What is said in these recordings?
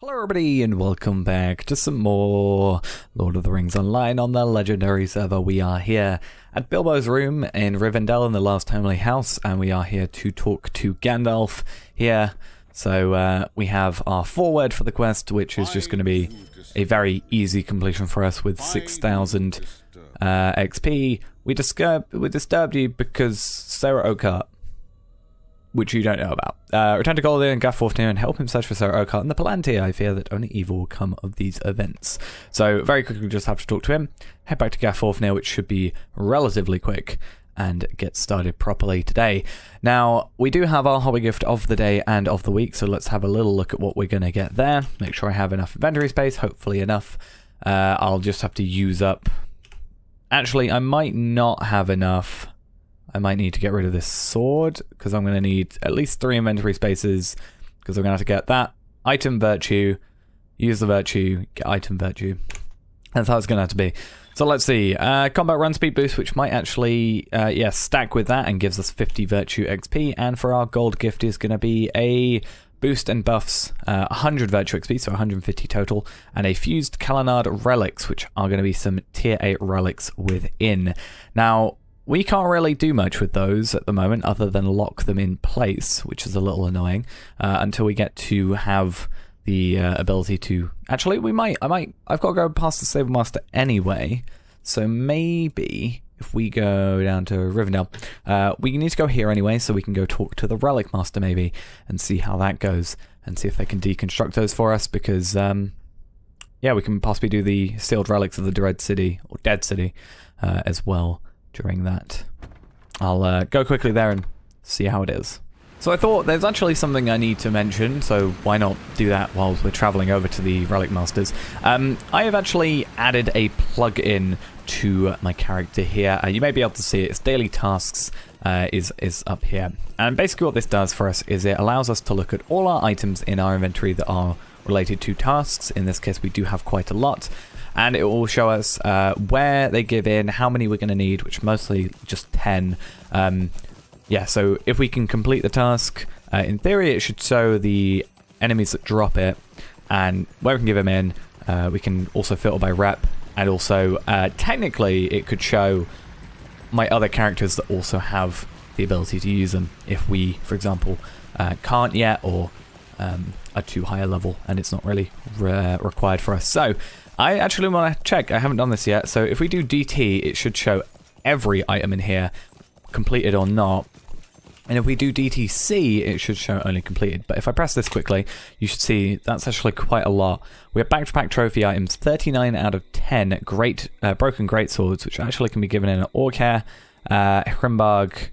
Hello everybody and welcome back to some more Lord of the Rings Online on the legendary server. We are here at Bilbo's room in Rivendell in the Last Homely House, and we are here to talk to Gandalf here. So we have our foreword for the quest, which is just going to be a very easy completion for us with 6,000 XP. We disturbed you because Sara Oakheart, which you don't know about. Return to Gúlaran and Gafforfnir and help him search for Sara Oakheart and the Palantir. I fear that only evil will come of these events. So very quickly, just have to talk to him, head back to Gafforfnir, which should be relatively quick, and get started properly today. Now, we do have our hobby gift of the day and of the week, so let's have a little look at what we're going to get there. Make sure I have enough inventory space, hopefully enough. I'll just have to use up... Actually, I might not have enough. I might need to get rid of this sword, because I'm going to need at least 3 inventory spaces, because I'm going to have to get that item virtue, use the virtue, get item virtue. That's how it's going to have to be. So let's see. Combat run speed boost, which might actually stack with that and gives us 50 virtue XP. And for our gold gift is going to be a boost and buffs, 100 virtue XP, so 150 total, and a fused Kalanard relics, which are going to be some tier 8 relics within. Now, we can't really do much with those at the moment other than lock them in place, which is a little annoying, until we get to have the ability to... Actually, I've got to go past the Stable Master anyway, so maybe if we go down to Rivendell, we need to go here anyway, so we can go talk to the Relic Master maybe, and see how that goes, and see if they can deconstruct those for us, because, yeah, we can possibly do the Sealed Relics of the Dread City, or Dead City, as well. During that, I'll go quickly there and see how it is. So I thought there's actually something I need to mention, so why not do that while we're traveling over to the Relic Masters. I have actually added a plug-in to my character here. You may be able to see it. It's Daily Tasks is up here. And basically what this does for us is it allows us to look at all our items in our inventory that are related to tasks. In this case, we do have quite a lot. And it will show us where they give in, how many we're going to need, which mostly just 10. Yeah, so if we can complete the task, in theory it should show the enemies that drop it, and where we can give them in. We can also filter by rep, and also technically it could show my other characters that also have the ability to use them if we, for example, can't yet, or are too high a level and it's not really required for us. So I actually want to check. I haven't done this yet. So if we do DT, it should show every item in here, completed or not. And if we do DTC, it should show only completed. But if I press this quickly, you should see that's actually quite a lot. We have back-to-back trophy items, 39 out of 10 great broken greatswords, which actually can be given in an Orkhair, Hrimbarg.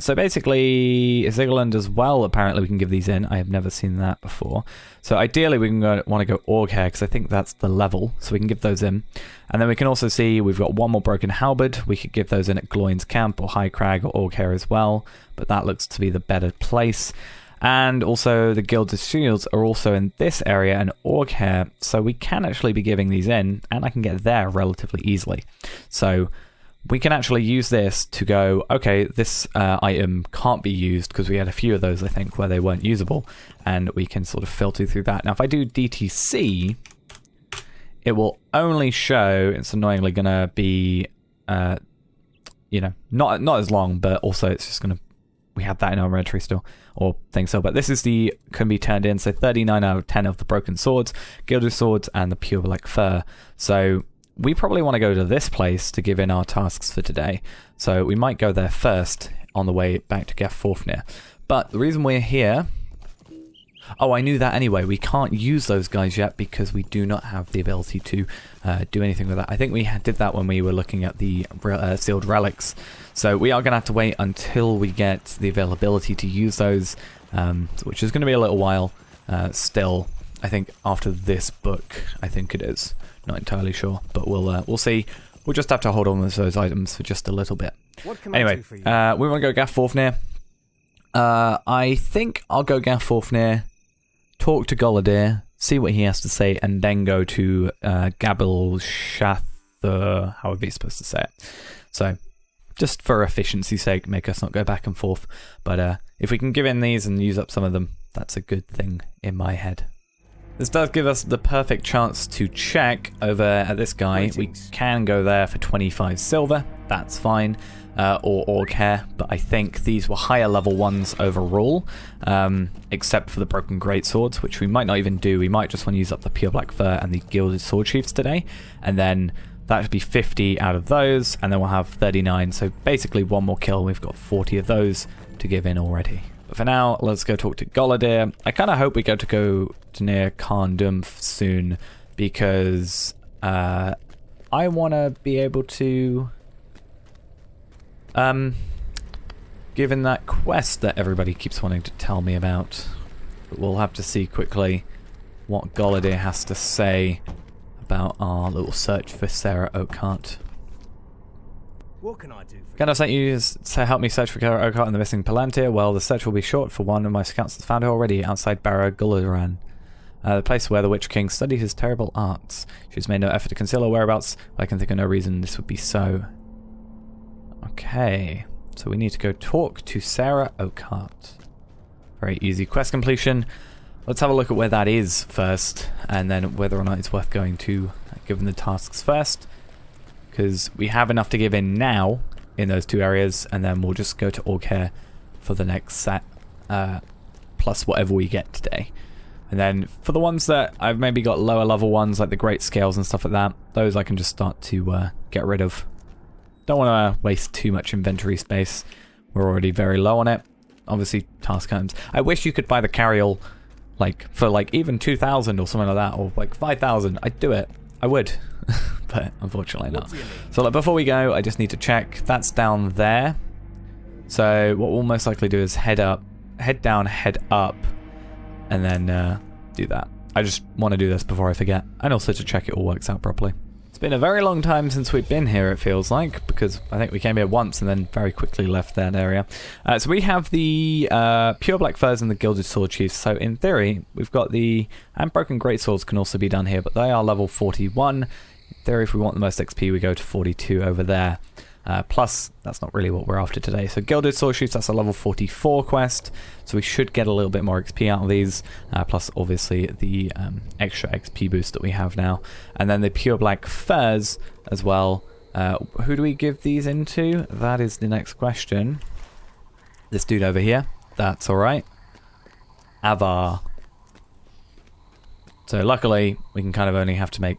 So basically, Ziggerland as well, apparently we can give these in. I have never seen that before. So ideally, we can want to go Orkhair, because I think that's the level, so we can give those in. And then we can also see we've got one more Broken Halberd. We could give those in at Gloin's Camp, or High Crag, or Orkhair as well, but that looks to be the better place. And also, the Gilded Shields are also in this area, and Orkhair, so we can actually be giving these in, and I can get there relatively easily. So we can actually use this to go, okay, this item can't be used, because we had a few of those, I think, where they weren't usable, and we can sort of filter through that. Now, if I do DTC, it will only show, it's annoyingly going to be, you know, not as long, but also it's just going to, we have that in our inventory still, or things so, but this is the, can be turned in, so 39 out of 10 of the broken swords, gilded swords, and the pure black fur. So we probably want to go to this place to give in our tasks for today. So we might go there first on the way back to Gafforfnir. But the reason we're here... Oh, I knew that anyway. We can't use those guys yet because we do not have the ability to do anything with that. I think we did that when we were looking at the sealed relics. So we are going to have to wait until we get the availability to use those, which is going to be a little while still. I think after this book, I think it is. Not entirely sure, but we'll see. We'll just have to hold on with those items for just a little bit. Anyway, we want to go Gafforfnir. I think I'll go Gafforfnir, talk to Gúlaran, see what he has to say, and then go to Gabil Shatha, however you're supposed to say it. So, just for efficiency's sake, make us not go back and forth. But if we can give in these and use up some of them, that's a good thing in my head. This does give us the perfect chance to check over at this guy. We can go there for 25 silver, that's fine, or orc hair, but I think these were higher level ones overall, except for the broken greatswords, which we might not even do. We might just want to use up the pure black fur and the gilded sword sheaths today, and then that should be 50 out of those, and then we'll have 39, so basically one more kill. We've got 40 of those to give in already. But for now, let's go talk to Goladir. I kind of hope we go to near Karndumf soon, because I want to be able to, given that quest that everybody keeps wanting to tell me about. But we'll have to see quickly what Goladir has to say about our little search for Sara Oakheart. What can I do for Can I sent you to help me search for Sara Oakheart and the missing Palantir? Well, the search will be short, for one of my scouts has found her already outside Barad Gúlaran, the place where the Witch King studied his terrible arts. She's made no effort to conceal her whereabouts, but I can think of no reason this would be so. Okay, so we need to go talk to Sara Oakheart. Very easy quest completion. Let's have a look at where that is first, and then whether or not it's worth going to, given the tasks first. Because we have enough to give in now in those two areas, and then we'll just go to Oakheart for the next set, plus whatever we get today. And then for the ones that I've maybe got lower level ones, like the great scales and stuff like that, those I can just start to get rid of. Don't want to waste too much inventory space. We're already very low on it. Obviously, task items. I wish you could buy the carryall like for like even 2,000 or something like that, or like 5,000. I'd do it. I would. But unfortunately not. So like, before we go, I just need to check. That's down there. So what we'll most likely do is head down, head up, and then do that. I just want to do this before I forget, and also to check it all works out properly. It's been a very long time since we've been here, it feels like, because I think we came here once and then very quickly left that area. So we have the pure black furs and the gilded sword chiefs. So in theory, we've got the broken greatswords can also be done here, but they are level 41. In theory, if we want the most XP, we go to 42 over there. Plus, that's not really what we're after today. So Gilded Sword Sheaths, that's a level 44 quest. So we should get a little bit more XP out of these. Plus, obviously, the extra XP boost that we have now. And then the Pure Black Furs as well. Who do we give these into? That is the next question. This dude over here. That's alright. Avar. So luckily, we can kind of only have to make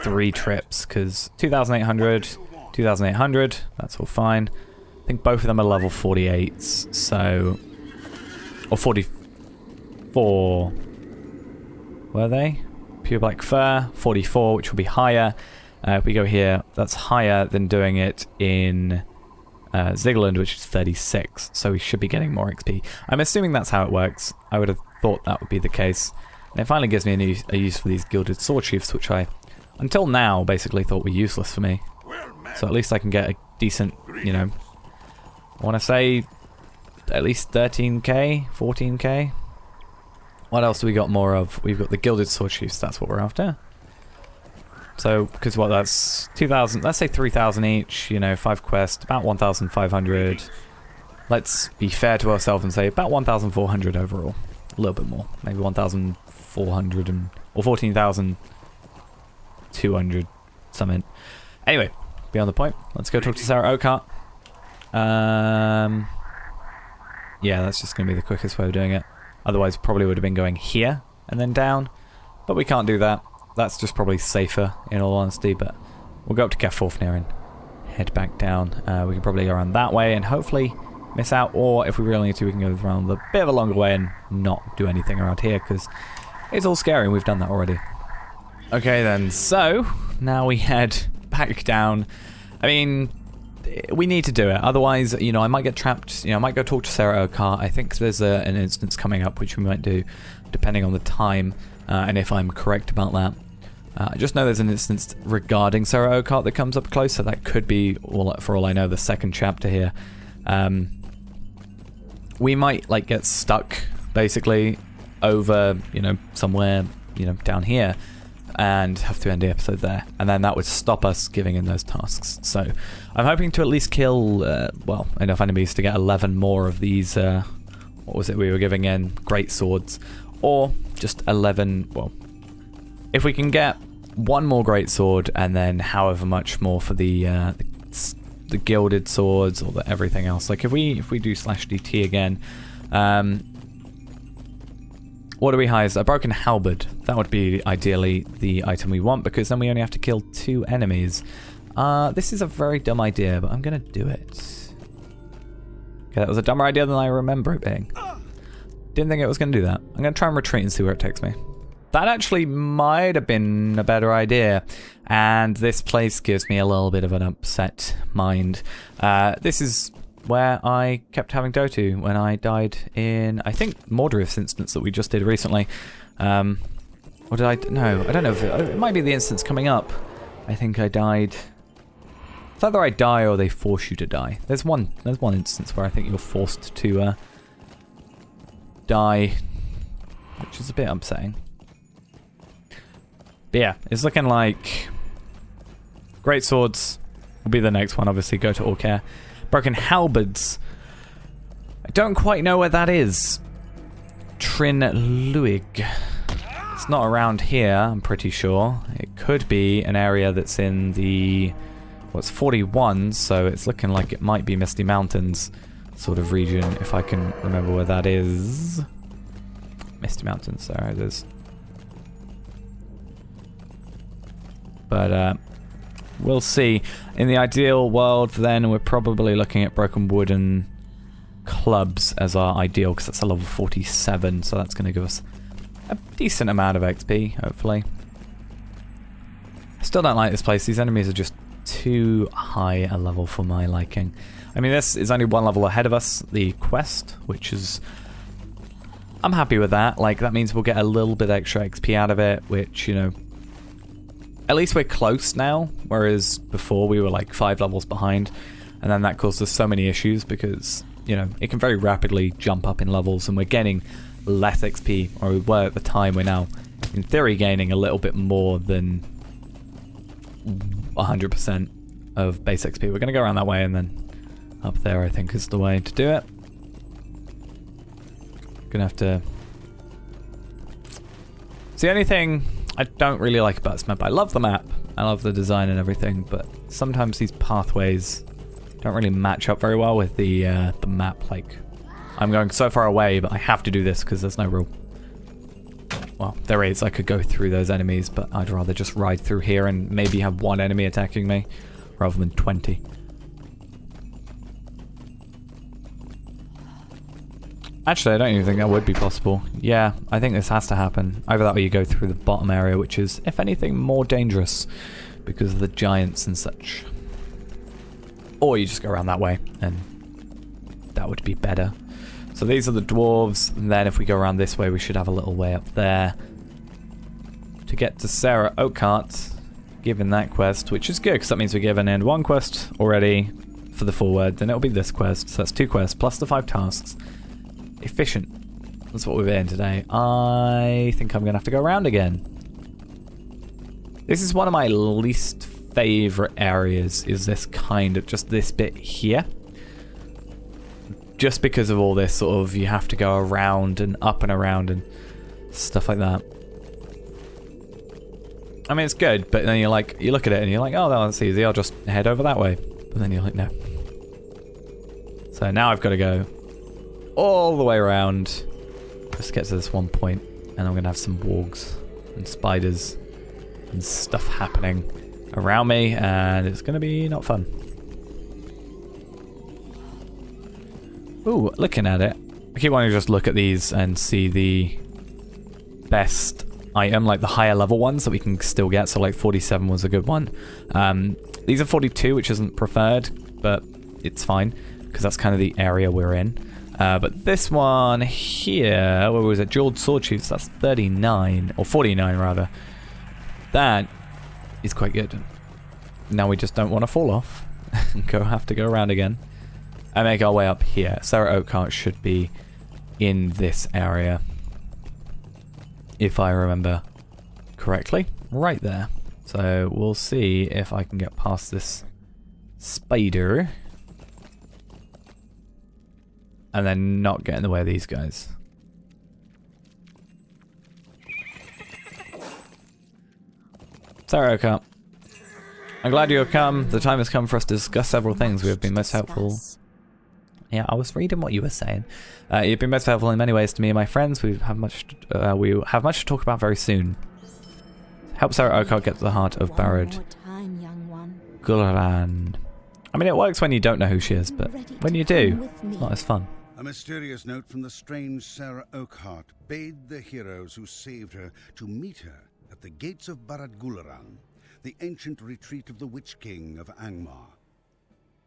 3 trips, because 2,800... 2,800, that's all fine. I think both of them are level 48s, so... Or 44... Were they? Pure Black Fur, 44, which will be higher. If we go here, that's higher than doing it in Zigland, which is 36, so we should be getting more XP. I'm assuming that's how it works. I would have thought that would be the case. And it finally gives me a use for these Gilded Sword Sheaths, which I, until now, basically thought were useless for me. So at least I can get a decent, you know, I want to say at least 13k, 14k. What else do we got more of? We've got the Gilded Sword Sheaths, that's what we're after. So, because what, that's 2,000, let's say 3,000 each, you know, 5 quests, about 1,500. Let's be fair to ourselves and say about 1,400 overall. A little bit more, maybe 1,400 or 14,200 something. Anyway. Beyond the point, let's go talk to Sara Oakheart. Yeah, that's just going to be the quickest way of doing it. Otherwise, probably would have been going here and then down. But we can't do that. That's just probably safer, in all honesty. But we'll go up to Gefforfnir and head back down. We can probably go around that way and hopefully miss out. Or if we really need to, we can go around the bit of a longer way and not do anything around here, because it's all scary and we've done that already. Okay then, so now we head back down. I mean, we need to do it. Otherwise, you know, I might get trapped. You know, I might go talk to Sara Oakheart. I think there's an instance coming up which we might do, depending on the time and if I'm correct about that. I just know there's an instance regarding Sara Oakheart that comes up close, so that could be, for all I know, the second chapter here. We might like get stuck basically over, you know, somewhere, you know, down here, and have to end the episode there, and then that would stop us giving in those tasks. So I'm hoping to at least kill well, enough enemies to get 11 more of these what was it we were giving in, great swords, or just 11, well, if we can get one more greatsword and then however much more for the gilded swords or the everything else. Like if we do /DT again, what do we highest? A broken halberd. That would be ideally the item we want, because then we only have to kill 2 enemies. This is a very dumb idea, but I'm gonna do it. Okay, that was a dumber idea than I remember it being. Didn't think it was gonna do that. I'm gonna try and retreat and see where it takes me. That actually might have been a better idea, and this place gives me a little bit of an upset mind. This is where I kept having to go to when I died in, I think, Mordrif's instance that we just did recently. Or did I? No, I don't know if it might be the instance coming up. I think I died. It's either I die or they force you to die. There's one instance where I think you're forced to die, which is a bit upsetting. But yeah, it's looking like great swords will be the next one. Obviously, go to Oakheart. Broken halberds. I don't quite know where that is. Trin Luig. It's not around here, I'm pretty sure. It could be an area that's in the... What's 41, so it's looking like it might be Misty Mountains sort of region, if I can remember where that is. Misty Mountains, there it is. But we'll see. In the ideal world, then, we're probably looking at broken wooden clubs as our ideal, because that's a level 47, so that's going to give us a decent amount of XP, hopefully. I still don't like this place. These enemies are just too high a level for my liking. I mean, this is only one level ahead of us, the quest, which is... I'm happy with that. Like, that means we'll get a little bit extra XP out of it, which, you know... At least we're close now, whereas before we were like 5 levels behind, and then that caused us so many issues because, you know, it can very rapidly jump up in levels, and we're getting less XP, or we were at the time. We're now, in theory, gaining a little bit more than 100% of base XP. We're going to go around that way, and then up there, I think, is the way to do it. Gonna have to... It's the only thing I don't really like about this map. I love the map, I love the design and everything, but sometimes these pathways don't really match up very well with the map. Like, I'm going so far away, but I have to do this because there's no real... Well, there is. I could go through those enemies, but I'd rather just ride through here and maybe have 1 enemy attacking me rather than 20. Actually, I don't even think that would be possible. Yeah, I think this has to happen. Either that or you go through the bottom area, which is, if anything, more dangerous because of the giants and such. Or you just go around that way, and that would be better. So these are the dwarves, and then if we go around this way, we should have a little way up there to get to Sara Oakheart, given that quest, which is good, because that means we're given in 1 quest already for the forward, then it'll be this quest, so that's 2 quests, plus the 5 tasks. Efficient. That's what we're in today. I think I'm going to have to go around again. This is one of my least favorite areas, is this kind of, just this bit here. Just because of all this sort of, you have to go around and up and around and stuff like that. I mean, it's good, but then you're like, you look at it and you're like, oh, that's easy, I'll just head over that way. But then you're like, no. So now I've got to go all the way around just to get to this one point, and I'm gonna have some wargs and spiders and stuff happening around me, and it's gonna be not fun. Ooh, looking at it, I keep wanting to just look at these and see the best item, like the higher level ones that we can still get. So like 47 was a good one. These are 42, which isn't preferred, but it's fine because that's kind of the area we're in. But this one here, where was it? Jeweled Sword Chiefs, that's 39, or 49 rather. That is quite good. Now we just don't want to fall off and have to go around again and make our way up here. Sara Oakheart should be in this area, if I remember correctly. Right there. So we'll see if I can get past this spider and then not get in the way of these guys. Sara Oakheart. I'm glad you have come. The time has come for us to discuss several things. We have been most helpful. Yeah, I was reading what you were saying. You've been most helpful in many ways to me and my friends. We have much to talk about very soon. Help Sara Oakheart get to the heart of Barad Gúlaran. I mean, it works when you don't know who she is, but when you do, it's not as fun. A mysterious note from the strange Sara Oakheart bade the heroes who saved her to meet her at the gates of Barad Gúlaran, the ancient retreat of the Witch King of Angmar.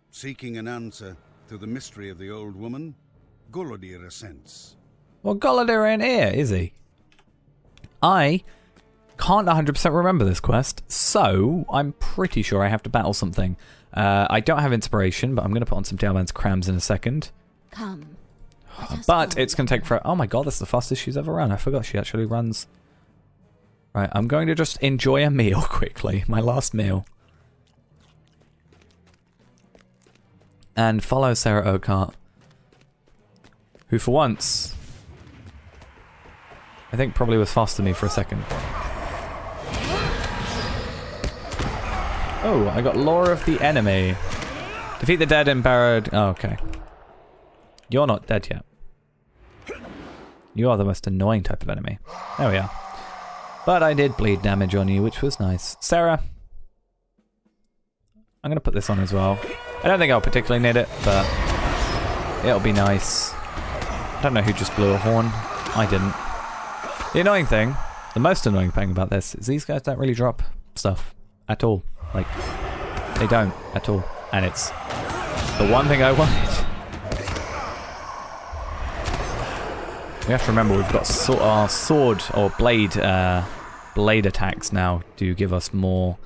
Seeking an answer to the mystery of the old woman, Guladir ascends. Well, Guladir ain't here, is he? I can't 100% remember this quest, so I'm pretty sure I have to battle something. I don't have inspiration, but I'm going to put on some Dalman's crams in a second. Come. But it's going to take for... Oh my god, that's the fastest she's ever run. I forgot she actually runs. Right, I'm going to just enjoy a meal quickly. My last meal. And follow Sara Oakheart. Who for once, I think probably was faster than me for a second. Oh, I got Lore of the Enemy. Defeat the dead in Barad... Oh, okay. You're not dead yet. You are the most annoying type of enemy. There we are. But I did bleed damage on you, which was nice. Sara. I'm going to put this on as well. I don't think I'll particularly need it, but it'll be nice. I don't know who just blew a horn. I didn't. The annoying thing, the most annoying thing about this, is these guys don't really drop stuff at all. Like, they don't at all. And it's the one thing I wanted. We have to remember we've got our sword or blade attacks now do give us more,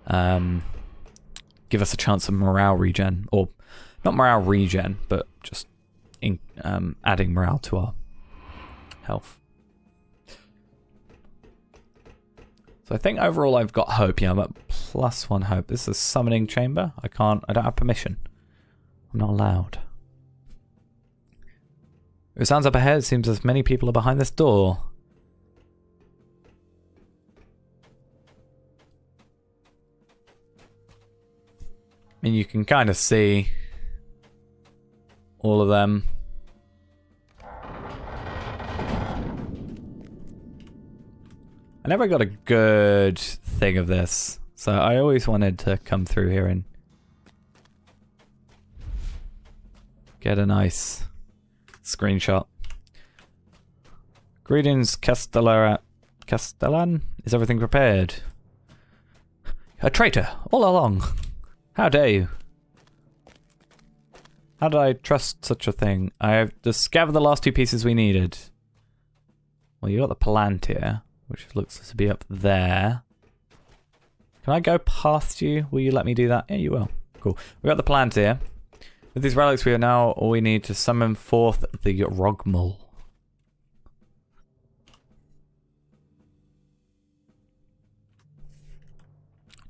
give us a chance of morale regen, or not morale regen, but just adding morale to our health. So I think overall I've got hope. Yeah, I'm at +1 hope. This is a summoning chamber. I don't have permission. I'm not allowed. It sounds up ahead. It seems as many people are behind this door. I mean, you can kind of see all of them. I never got a good thing of this, so I always wanted to come through here and get a nice screenshot. Greetings, Castellan. Is everything prepared? A traitor, all along. How dare you? How did I trust such a thing? I have discovered the last 2 pieces we needed. Well, you got the Palantir, which looks to be up there. Can I go past you? Will you let me do that? Yeah, you will. Cool. We got the Palantir. With these relics, we are now all we need to summon forth the Rogmul.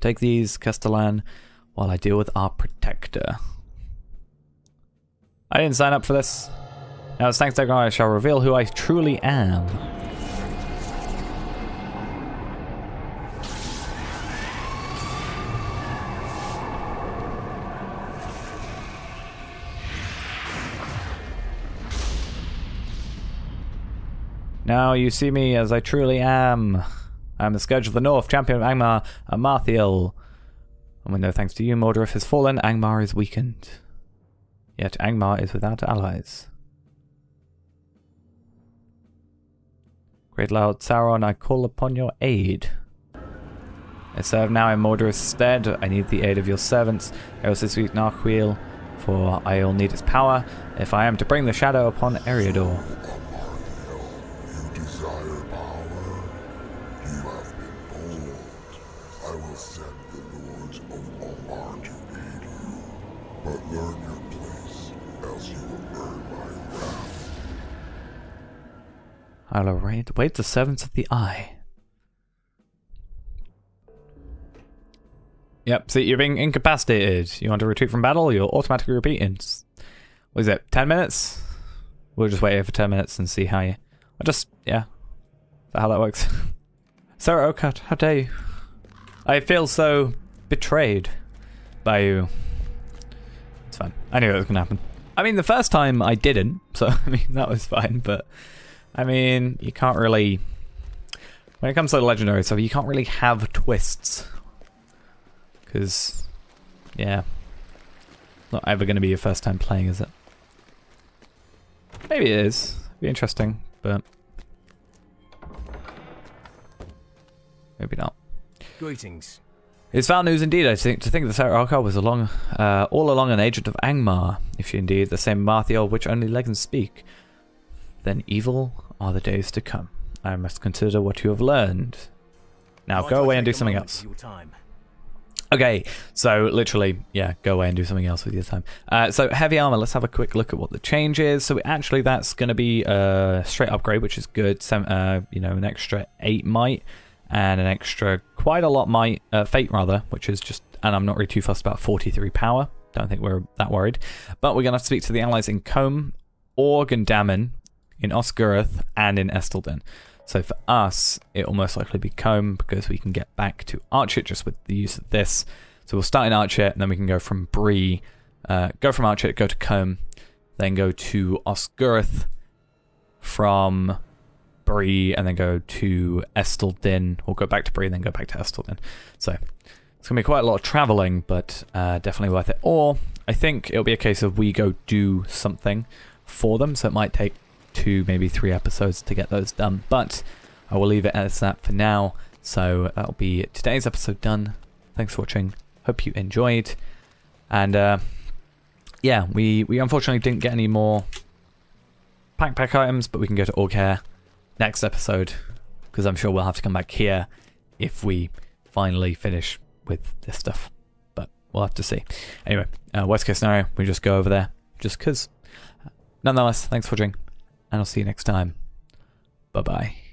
Take these, Castellan, while I deal with our protector. I didn't sign up for this. Now, as thanks to Degron, I shall reveal who I truly am. Now you see me as I truly am. I am the Scourge of the North, champion of Angmar, Amarthiel. And when no thanks to you, Mordorith has fallen, Angmar is weakened. Yet Angmar is without allies. Great Lord Sauron, I call upon your aid. I serve now in Mordorith's stead. I need the aid of your servants, else this week Narquil, for I will need its power if I am to bring the shadow upon Eriador. I'll await the servants of the Eye. Yep, see, you're being incapacitated. You want to retreat from battle, you'll automatically repeat in... What is it, 10 minutes? We'll just wait here for 10 minutes and see how you... Yeah. Is that how that works? Sara Oakheart, how dare you? I feel so betrayed by you. It's fine. I knew it was going to happen. I mean, the first time I didn't, so I mean, that was fine, but I mean, you can't really... When it comes to the legendary stuff, you can't really have twists. Because, yeah. Not ever going to be your first time playing, is it? Maybe it is. It'd be interesting, but... maybe not. Greetings. It's foul news indeed, I think, to think that Sara Oakheart was all along an agent of Angmar, if she indeed the same Marthiel of which only legends speak. Then evil are the days to come. I must consider what you have learned. Now go away and do something else. Okay, so literally, yeah, go away and do something else with your time. So heavy armor, let's have a quick look at what the change is. So actually that's going to be a straight upgrade, which is good. You know, an extra 8 might. And an extra, quite a lot might, fate rather, which is just, and I'm not really too fussed about 43 power. Don't think we're that worried. But we're going to have to speak to the allies in Combe, Organdammen, in Osgurth, and in Estelden. So for us, it will most likely be Combe, because we can get back to Archet just with the use of this. So we'll start in Archet, and then we can go from Bree, go from Archet, go to Combe, then go to Osgurth, from Bree, and then go to Estelden, or go back to Bree and then go back to Estelden. So it's going to be quite a lot of traveling, but definitely worth it. Or I think it'll be a case of we go do something for them, so it might take 2, maybe 3 episodes to get those done, but I will leave it as that for now. So that'll be today's episode done. Thanks for watching. Hope you enjoyed. And yeah, we unfortunately didn't get any more pack items, but we can go to Oakheart next episode, because I'm sure we'll have to come back here if we finally finish with this stuff, but we'll have to see. Anyway, worst case scenario, we just go over there just because. Nonetheless, thanks for watching, and I'll see you next time. Bye bye.